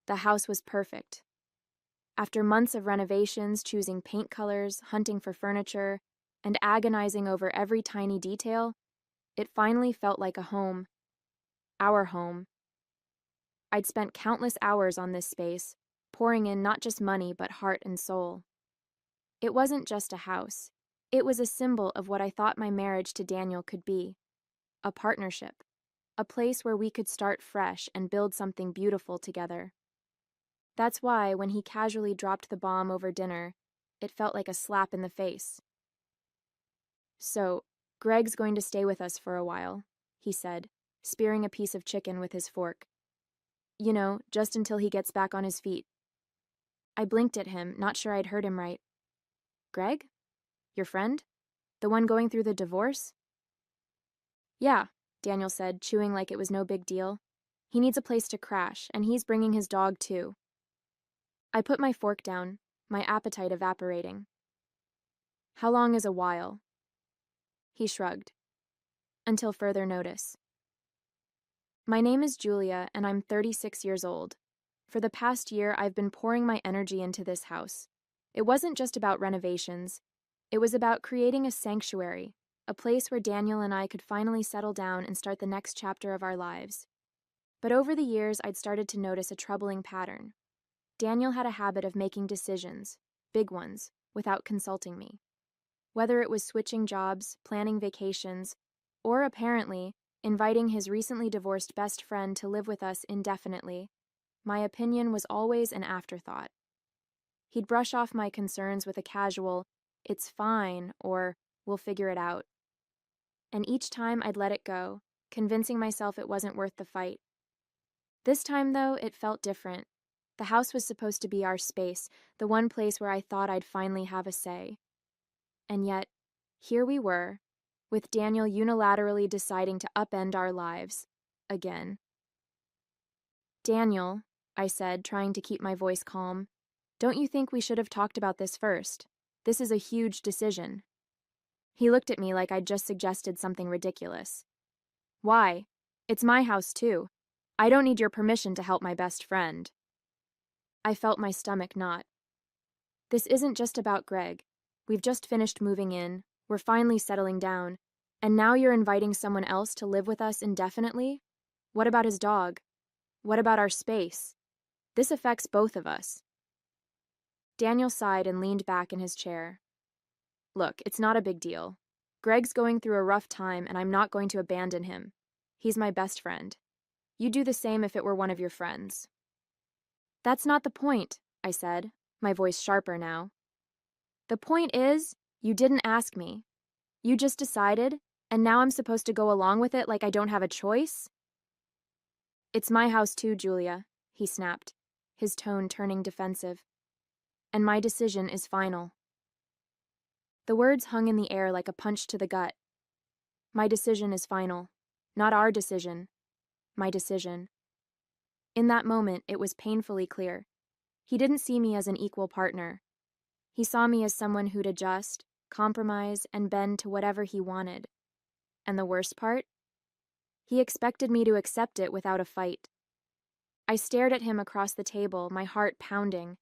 The house was perfect. After months of renovations, choosing paint colors, hunting for furniture, and agonizing over every tiny detail, it finally felt like a home. Our home. I'd spent countless hours on this space, pouring in not just money but heart and soul. It wasn't just a house. It was a symbol of what I thought my marriage to Daniel could be. A partnership. A place where we could start fresh and build something beautiful together. That's why, when he casually dropped the bomb over dinner, it felt like a slap in the face. "So, Greg's going to stay with us for a while," he said, spearing a piece of chicken with his fork. "You know, just until he gets back on his feet." I blinked at him, not sure I'd heard him right. "Greg? Your friend? The one going through the divorce?" "Yeah," Daniel said, chewing like it was no big deal. "He needs a place to crash, and he's bringing his dog too." I put my fork down, my appetite evaporating. "How long is a while?" He shrugged. "Until further notice." My name is Julia, and I'm 36 years old. For the past year, I've been pouring my energy into this house. It wasn't just about renovations. It was about creating a sanctuary, a place where Daniel and I could finally settle down and start the next chapter of our lives. But over the years, I'd started to notice a troubling pattern. Daniel had a habit of making decisions, big ones, without consulting me. Whether it was switching jobs, planning vacations, or apparently inviting his recently divorced best friend to live with us indefinitely, my opinion was always an afterthought. He'd brush off my concerns with a casual, "It's fine," or "We'll figure it out." And each time I'd let it go, convincing myself it wasn't worth the fight. This time, though, it felt different. The house was supposed to be our space, the one place where I thought I'd finally have a say. And yet, here we were, with Daniel unilaterally deciding to upend our lives. Again. "Daniel," I said, trying to keep my voice calm, "don't you think we should have talked about this first? This is a huge decision." He looked at me like I'd just suggested something ridiculous. "Why? It's my house, too. I don't need your permission to help my best friend." I felt my stomach knot. "This isn't just about Greg. We've just finished moving in, we're finally settling down, and now you're inviting someone else to live with us indefinitely? What about his dog? What about our space? This affects both of us." Daniel sighed and leaned back in his chair. "Look, it's not a big deal. Greg's going through a rough time, and I'm not going to abandon him. He's my best friend. You'd do the same if it were one of your friends." "That's not the point," I said, my voice sharper now. "The point is, you didn't ask me. You just decided, and now I'm supposed to go along with it like I don't have a choice?" "It's my house too, Julia," he snapped, his tone turning defensive. "And my decision is final." The words hung in the air like a punch to the gut. My decision is final. Not our decision. My decision. In that moment, it was painfully clear. He didn't see me as an equal partner. He saw me as someone who'd adjust, compromise, and bend to whatever he wanted. And the worst part? He expected me to accept it without a fight. I stared at him across the table, my heart pounding.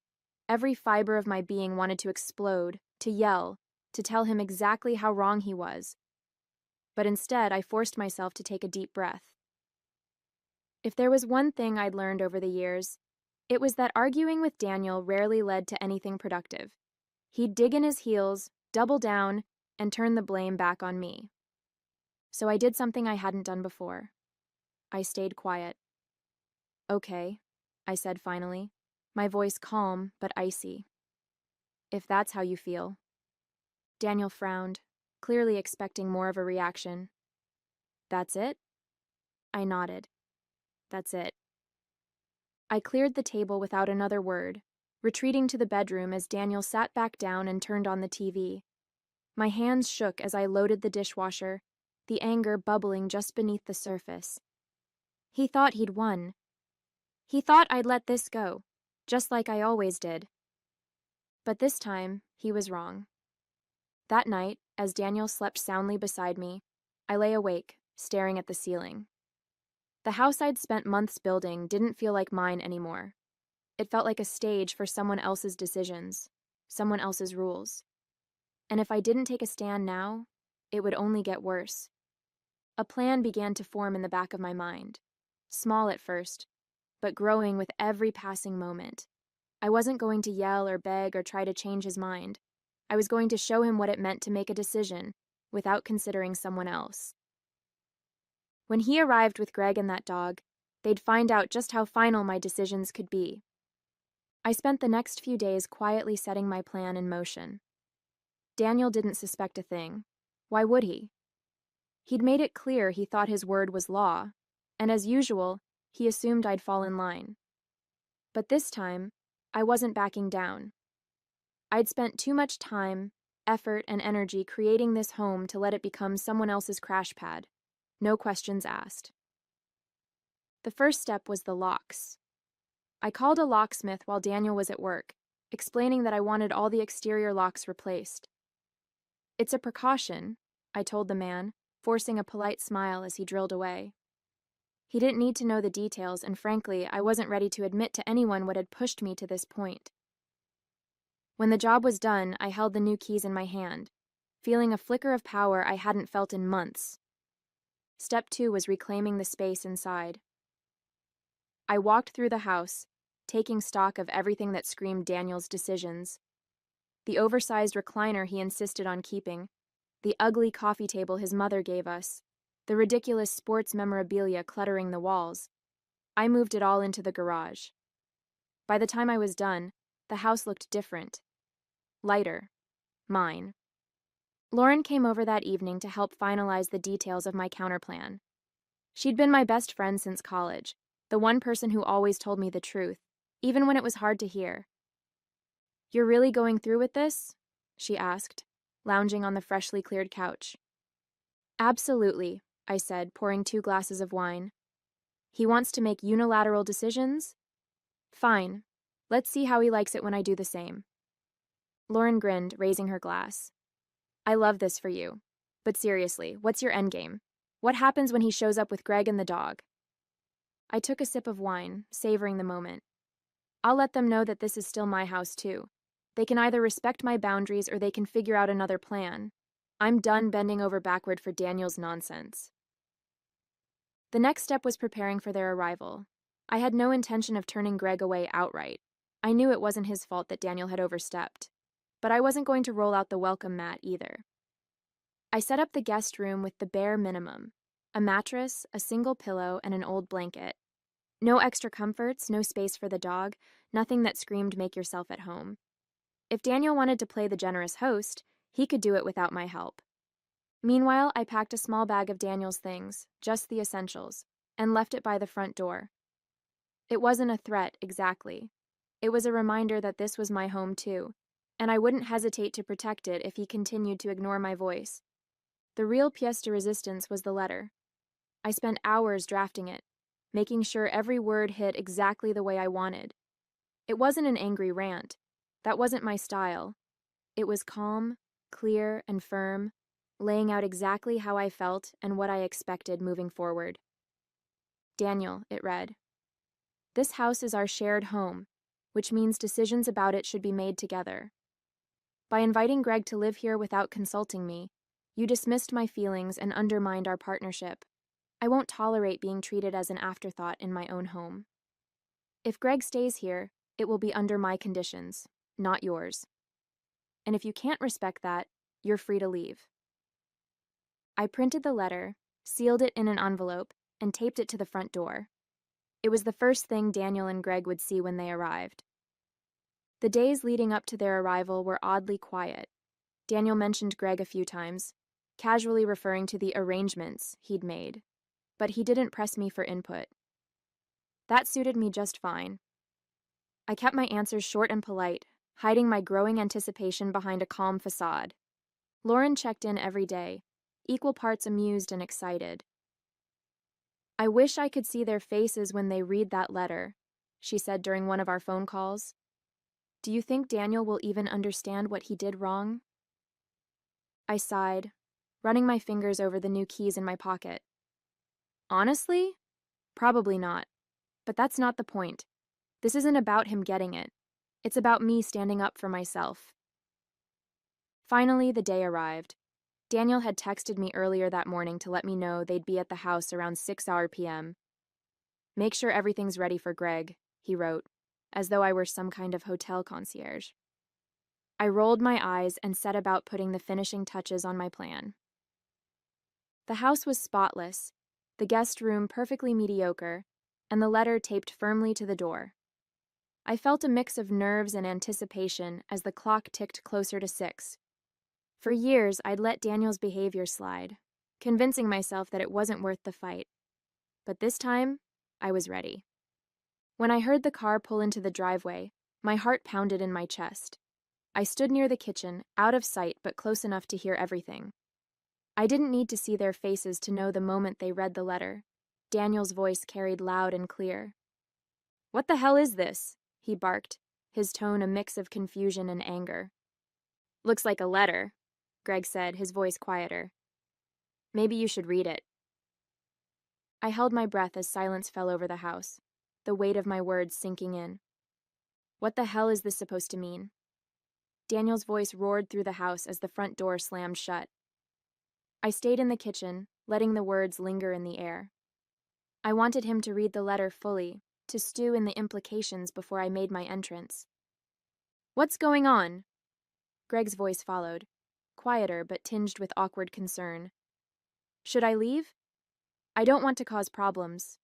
Every fiber of my being wanted to explode, to yell, to tell him exactly how wrong he was. But instead, I forced myself to take a deep breath. If there was one thing I'd learned over the years, it was that arguing with Daniel rarely led to anything productive. He'd dig in his heels, double down, and turn the blame back on me. So I did something I hadn't done before. I stayed quiet. "Okay," I said finally, my voice calm but icy. "If that's how you feel." Daniel frowned, clearly expecting more of a reaction. "That's it?" I nodded. "That's it." I cleared the table without another word, retreating to the bedroom as Daniel sat back down and turned on the TV. My hands shook as I loaded the dishwasher, the anger bubbling just beneath the surface. He thought he'd won. He thought I'd let this go, just like I always did. But this time, he was wrong. That night, as Daniel slept soundly beside me, I lay awake, staring at the ceiling. The house I'd spent months building didn't feel like mine anymore. It felt like a stage for someone else's decisions, someone else's rules. And if I didn't take a stand now, it would only get worse. A plan began to form in the back of my mind. Small at first, but growing with every passing moment. I wasn't going to yell or beg or try to change his mind. I was going to show him what it meant to make a decision without considering someone else. When he arrived with Greg and that dog, they'd find out just how final my decisions could be. I spent the next few days quietly setting my plan in motion. Daniel didn't suspect a thing. Why would he? He'd made it clear he thought his word was law, and as usual, he assumed I'd fall in line. But this time, I wasn't backing down. I'd spent too much time, effort, and energy creating this home to let it become someone else's crash pad. No questions asked. The first step was the locks. I called a locksmith while Daniel was at work, explaining that I wanted all the exterior locks replaced. "It's a precaution," I told the man, forcing a polite smile as he drilled away. He didn't need to know the details, and frankly, I wasn't ready to admit to anyone what had pushed me to this point. When the job was done, I held the new keys in my hand, feeling a flicker of power I hadn't felt in months. Step 2 was reclaiming the space inside. I walked through the house, taking stock of everything that screamed Daniel's decisions. The oversized recliner he insisted on keeping, the ugly coffee table his mother gave us, the ridiculous sports memorabilia cluttering the walls. I moved it all into the garage. By the time I was done, the house looked different. Lighter. Mine. Lauren came over that evening to help finalize the details of my counterplan. She'd been my best friend since college, the one person who always told me the truth, even when it was hard to hear. "You're really going through with this?" she asked, lounging on the freshly cleared couch. "Absolutely," I said, pouring 2 glasses of wine. "He wants to make unilateral decisions? Fine. Let's see how he likes it when I do the same." Lauren grinned, raising her glass. "I love this for you. But seriously, what's your endgame? What happens when he shows up with Greg and the dog?" I took a sip of wine, savoring the moment. "I'll let them know that this is still my house, too. They can either respect my boundaries or they can figure out another plan. I'm done bending over backward for Daniel's nonsense." The next step was preparing for their arrival. I had no intention of turning Greg away outright. I knew it wasn't his fault that Daniel had overstepped. But I wasn't going to roll out the welcome mat either. I set up the guest room with the bare minimum: a mattress, a single pillow, and an old blanket. No extra comforts, no space for the dog, nothing that screamed "make yourself at home." If Daniel wanted to play the generous host, he could do it without my help. Meanwhile, I packed a small bag of Daniel's things, just the essentials, and left it by the front door. It wasn't a threat, exactly. It was a reminder that this was my home too, and I wouldn't hesitate to protect it if he continued to ignore my voice. The real pièce de résistance was the letter. I spent hours drafting it, making sure every word hit exactly the way I wanted. It wasn't an angry rant. That wasn't my style. It was calm, clear, and firm, laying out exactly how I felt and what I expected moving forward. "Daniel," it read, "this house is our shared home, which means decisions about it should be made together. By inviting Greg to live here without consulting me, you dismissed my feelings and undermined our partnership. I won't tolerate being treated as an afterthought in my own home. If Greg stays here, it will be under my conditions, not yours. And if you can't respect that, you're free to leave." I printed the letter, sealed it in an envelope, and taped it to the front door. It was the first thing Daniel and Greg would see when they arrived. The days leading up to their arrival were oddly quiet. Daniel mentioned Greg a few times, casually referring to the arrangements he'd made, but he didn't press me for input. That suited me just fine. I kept my answers short and polite, hiding my growing anticipation behind a calm facade. Lauren checked in every day, equal parts amused and excited. "I wish I could see their faces when they read that letter," she said during one of our phone calls. "Do you think Daniel will even understand what he did wrong?" I sighed, running my fingers over the new keys in my pocket. "Honestly? Probably not. But that's not the point. This isn't about him getting it. It's about me standing up for myself. Finally, the day arrived. Daniel had texted me earlier that morning to let me know they'd be at the house around 6 p.m. "Make sure everything's ready for Greg," he wrote, as though I were some kind of hotel concierge. I rolled my eyes and set about putting the finishing touches on my plan. The house was spotless, the guest room perfectly mediocre, and the letter taped firmly to the door. I felt a mix of nerves and anticipation as the clock ticked closer to 6. For years, I'd let Daniel's behavior slide, convincing myself that it wasn't worth the fight. But this time, I was ready. When I heard the car pull into the driveway, my heart pounded in my chest. I stood near the kitchen, out of sight but close enough to hear everything. I didn't need to see their faces to know the moment they read the letter. Daniel's voice carried loud and clear. "What the hell is this?" he barked, his tone a mix of confusion and anger. "Looks like a letter," Greg said, his voice quieter. "Maybe you should read it." I held my breath as silence fell over the house, the weight of my words sinking in. What the hell is this supposed to mean? Daniel's voice roared through the house as the front door slammed shut. I stayed in the kitchen, letting the words linger in the air. I wanted him to read the letter fully, to stew in the implications before I made my entrance. "What's going on?" Greg's voice followed, quieter but tinged with awkward concern. "Should I leave? I don't want to cause problems."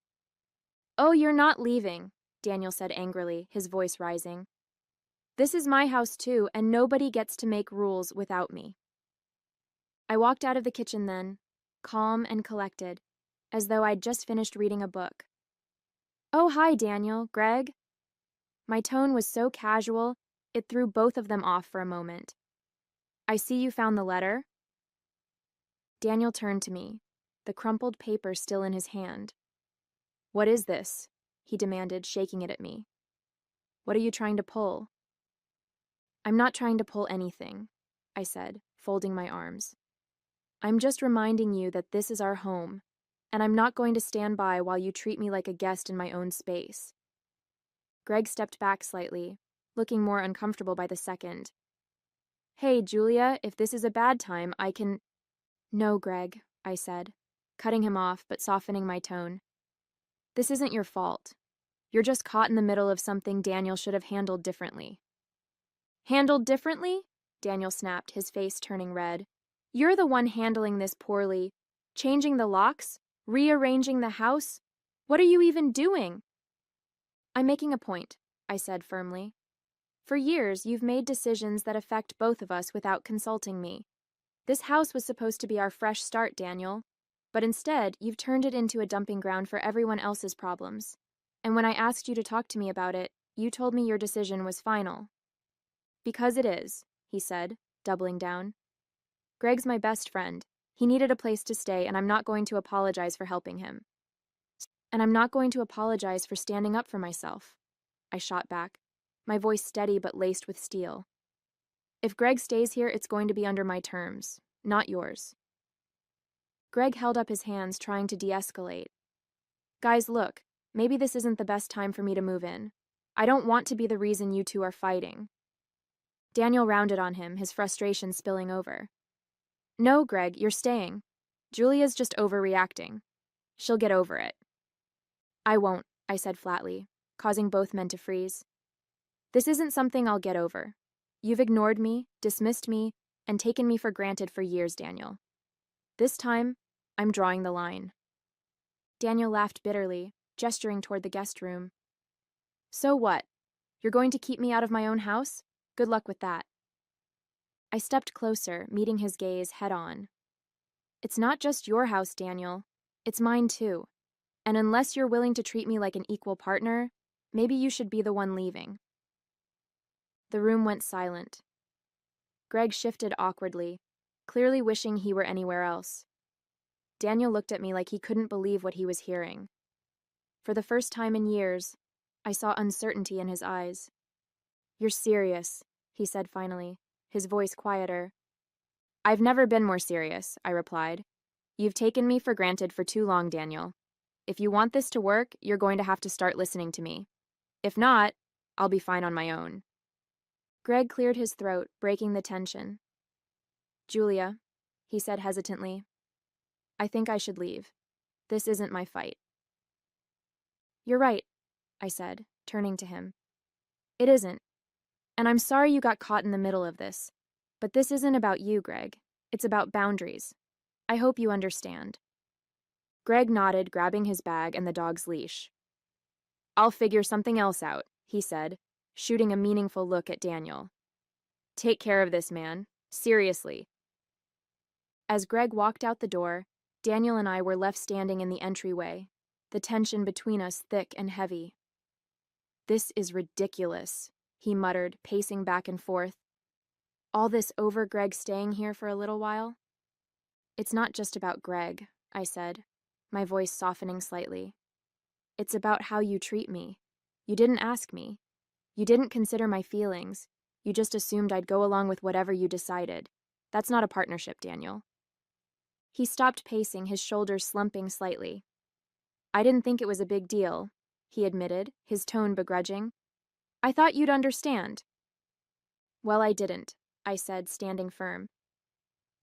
"Oh, you're not leaving," Daniel said angrily, his voice rising. "This is my house too, and nobody gets to make rules without me." I walked out of the kitchen then, calm and collected, as though I'd just finished reading a book. "Oh, hi, Daniel, Greg." My tone was so casual, it threw both of them off for a moment. "I see you found the letter." Daniel turned to me, the crumpled paper still in his hand. "What is this?" he demanded, shaking it at me. "What are you trying to pull?" "I'm not trying to pull anything," I said, folding my arms. "I'm just reminding you that this is our home, and I'm not going to stand by while you treat me like a guest in my own space." Greg stepped back slightly, looking more uncomfortable by the second. "Hey, Julia, if this is a bad time, I can—" "No, Greg," I said, cutting him off but softening my tone. "This isn't your fault. You're just caught in the middle of something Daniel should have handled differently." "Handled differently?" Daniel snapped, his face turning red. "You're the one handling this poorly. Changing the locks? Rearranging the house? What are you even doing?" "I'm making a point," I said firmly. "For years, you've made decisions that affect both of us without consulting me. This house was supposed to be our fresh start, Daniel, but instead, you've turned it into a dumping ground for everyone else's problems. And when I asked you to talk to me about it, you told me your decision was final." "Because it is," he said, doubling down. "Greg's my best friend. He needed a place to stay, and I'm not going to apologize for helping him. And I'm not going to apologize for standing up for myself," I shot back, my voice steady but laced with steel. "If Greg stays here, it's going to be under my terms, not yours." Greg held up his hands, trying to de-escalate. "Guys, look, maybe this isn't the best time for me to move in. I don't want to be the reason you two are fighting." Daniel rounded on him, his frustration spilling over. "No, Greg, you're staying. Julia's just overreacting. She'll get over it." "I won't," I said flatly, causing both men to freeze. "This isn't something I'll get over. You've ignored me, dismissed me, and taken me for granted for years, Daniel. This time, I'm drawing the line." Daniel laughed bitterly, gesturing toward the guest room. "So what? You're going to keep me out of my own house? Good luck with that." I stepped closer, meeting his gaze head-on. "It's not just your house, Daniel. It's mine too. And unless you're willing to treat me like an equal partner, maybe you should be the one leaving." The room went silent. Greg shifted awkwardly, clearly wishing he were anywhere else. Daniel looked at me like he couldn't believe what he was hearing. For the first time in years, I saw uncertainty in his eyes. "You're serious," he said finally, his voice quieter. "I've never been more serious," I replied. "You've taken me for granted for too long, Daniel. If you want this to work, you're going to have to start listening to me." If not, I'll be fine on my own. Greg cleared his throat, breaking the tension. Julia, he said hesitantly, I think I should leave. This isn't my fight. You're right, I said, turning to him. It isn't. And I'm sorry you got caught in the middle of this. But this isn't about you, Greg. It's about boundaries. I hope you understand. Greg nodded, grabbing his bag and the dog's leash. I'll figure something else out, he said, shooting a meaningful look at Daniel. Take care of this man. Seriously. As Greg walked out the door, Daniel and I were left standing in the entryway, the tension between us thick and heavy. This is ridiculous, he muttered, pacing back and forth. All this over Greg staying here for a little while? It's not just about Greg, I said, my voice softening slightly. It's about how you treat me. You didn't ask me. You didn't consider my feelings. You just assumed I'd go along with whatever you decided. That's not a partnership, Daniel. He stopped pacing, his shoulders slumping slightly. I didn't think it was a big deal, he admitted, his tone begrudging. I thought you'd understand. Well, I didn't, I said, standing firm.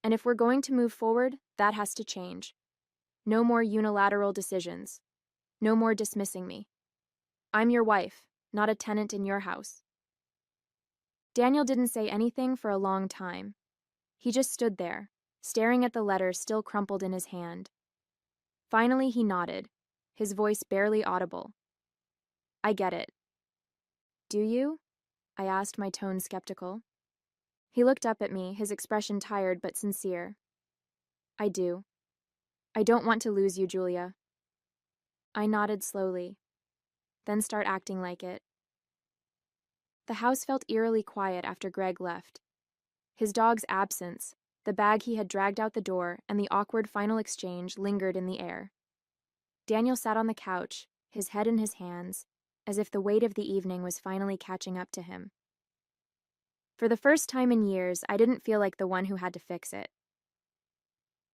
And if we're going to move forward, that has to change. No more unilateral decisions. No more dismissing me. I'm your wife, not a tenant in your house. Daniel didn't say anything for a long time. He just stood there, staring at the letter still crumpled in his hand. Finally, he nodded, his voice barely audible. I get it. Do you? I asked, my tone skeptical. He looked up at me, his expression tired but sincere. I do. I don't want to lose you, Julia. I nodded slowly, then start acting like it. The house felt eerily quiet after Greg left. His dog's absence, the bag he had dragged out the door, and the awkward final exchange lingered in the air. Daniel sat on the couch, his head in his hands, as if the weight of the evening was finally catching up to him. For the first time in years, I didn't feel like the one who had to fix it.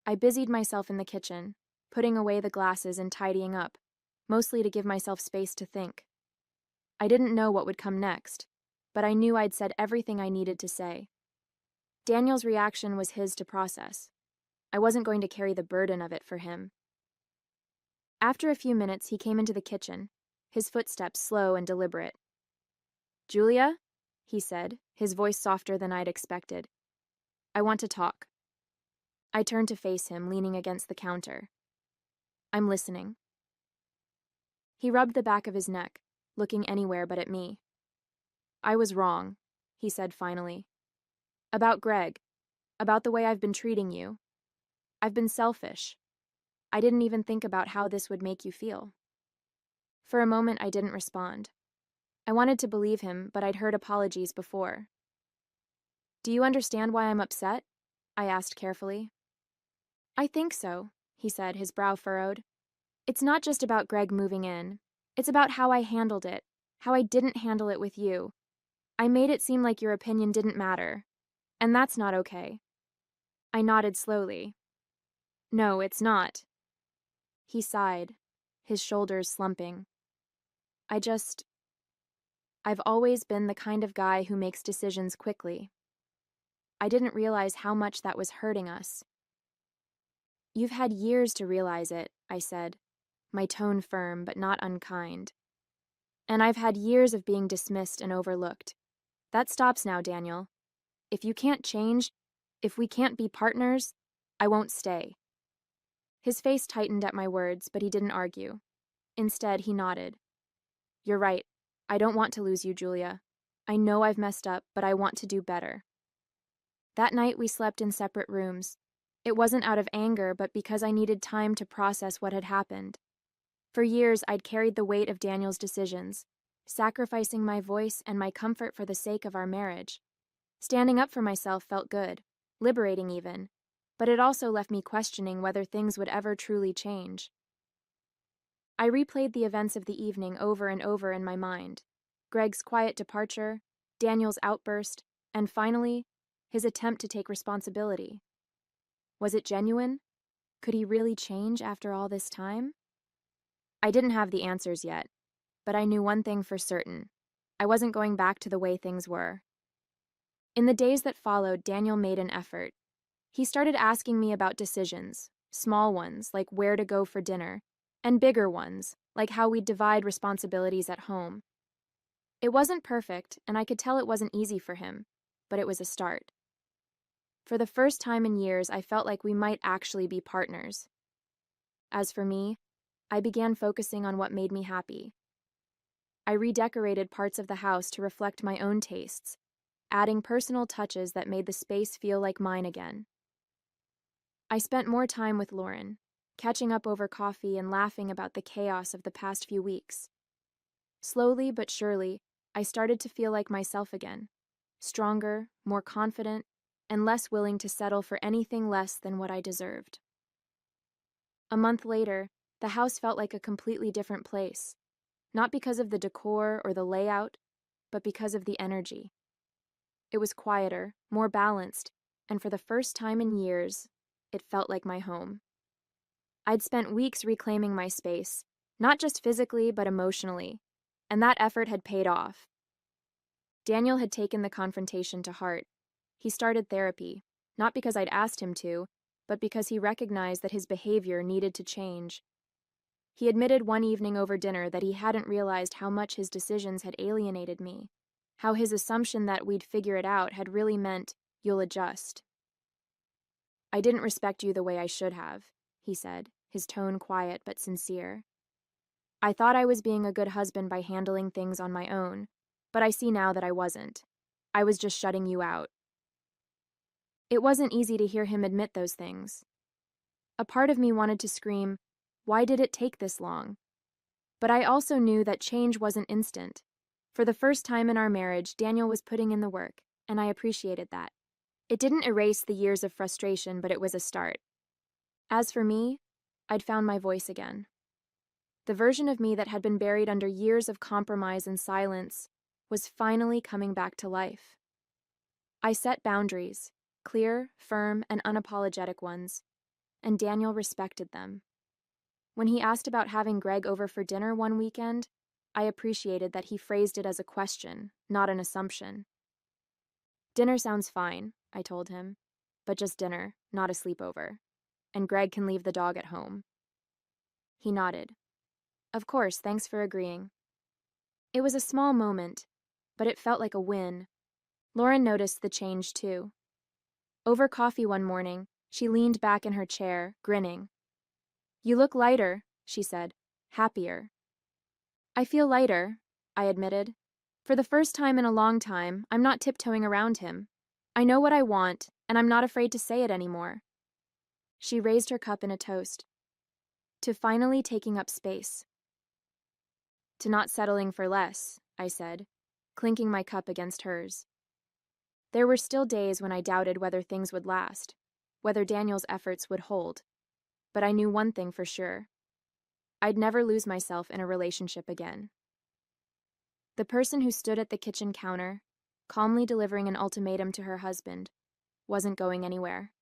I busied myself in the kitchen, putting away the glasses and tidying up, mostly to give myself space to think. I didn't know what would come next, but I knew I'd said everything I needed to say. Daniel's reaction was his to process. I wasn't going to carry the burden of it for him. After a few minutes, he came into the kitchen, his footsteps slow and deliberate. Julia, he said, his voice softer than I'd expected. I want to talk. I turned to face him, leaning against the counter. I'm listening. He rubbed the back of his neck, looking anywhere but at me. I was wrong, he said finally. About Greg, about the way I've been treating you. I've been selfish. I didn't even think about how this would make you feel. For a moment, I didn't respond. I wanted to believe him, but I'd heard apologies before. Do you understand why I'm upset? I asked carefully. I think so, he said, his brow furrowed. It's not just about Greg moving in. It's about how I handled it, how I didn't handle it with you. I made it seem like your opinion didn't matter, and that's not okay. I nodded slowly. No, it's not. He sighed, his shoulders slumping. I've always been the kind of guy who makes decisions quickly. I didn't realize how much that was hurting us. You've had years to realize it, I said, my tone firm but not unkind. And I've had years of being dismissed and overlooked. That stops now, Daniel. If you can't change, if we can't be partners, I won't stay. His face tightened at my words, but he didn't argue. Instead, he nodded. You're right. I don't want to lose you, Julia. I know I've messed up, but I want to do better. That night, we slept in separate rooms. It wasn't out of anger, but because I needed time to process what had happened. For years, I'd carried the weight of Daniel's decisions, sacrificing my voice and my comfort for the sake of our marriage. Standing up for myself felt good, liberating even, but it also left me questioning whether things would ever truly change. I replayed the events of the evening over and over in my mind. Greg's quiet departure, Daniel's outburst, and finally, his attempt to take responsibility. Was it genuine? Could he really change after all this time? I didn't have the answers yet, but I knew one thing for certain. I wasn't going back to the way things were. In the days that followed, Daniel made an effort. He started asking me about decisions, small ones, like where to go for dinner, and bigger ones, like how we'd divide responsibilities at home. It wasn't perfect, and I could tell it wasn't easy for him, but it was a start. For the first time in years, I felt like we might actually be partners. As for me, I began focusing on what made me happy. I redecorated parts of the house to reflect my own tastes, adding personal touches that made the space feel like mine again. I spent more time with Lauren, catching up over coffee and laughing about the chaos of the past few weeks. Slowly but surely, I started to feel like myself again, stronger, more confident, and less willing to settle for anything less than what I deserved. A month later, the house felt like a completely different place, not because of the decor or the layout, but because of the energy. It was quieter, more balanced, and for the first time in years, it felt like my home. I'd spent weeks reclaiming my space, not just physically but emotionally, and that effort had paid off. Daniel had taken the confrontation to heart. He started therapy, not because I'd asked him to, but because he recognized that his behavior needed to change. He admitted one evening over dinner that he hadn't realized how much his decisions had alienated me, how his assumption that we'd figure it out had really meant, "You'll adjust." "I didn't respect you the way I should have," he said, his tone quiet but sincere. "I thought I was being a good husband by handling things on my own, but I see now that I wasn't. I was just shutting you out." It wasn't easy to hear him admit those things. A part of me wanted to scream, "Why did it take this long?" But I also knew that change wasn't instant. For the first time in our marriage, Daniel was putting in the work, and I appreciated that. It didn't erase the years of frustration, but it was a start. As for me, I'd found my voice again. The version of me that had been buried under years of compromise and silence was finally coming back to life. I set boundaries, clear, firm, and unapologetic ones, and Daniel respected them. When he asked about having Greg over for dinner one weekend, I appreciated that he phrased it as a question, not an assumption. "Dinner sounds fine," I told him, "but just dinner, not a sleepover. And Greg can leave the dog at home." He nodded. "Of course, thanks for agreeing." It was a small moment, but it felt like a win. Lauren noticed the change too. Over coffee one morning, she leaned back in her chair, grinning. "You look lighter," she said, "happier." "I feel lighter," I admitted. "For the first time in a long time, I'm not tiptoeing around him. I know what I want, and I'm not afraid to say it anymore." She raised her cup in a toast. "To finally taking up space." "To not settling for less," I said, clinking my cup against hers. There were still days when I doubted whether things would last, whether Daniel's efforts would hold. But I knew one thing for sure. I'd never lose myself in a relationship again. The person who stood at the kitchen counter, calmly delivering an ultimatum to her husband, wasn't going anywhere.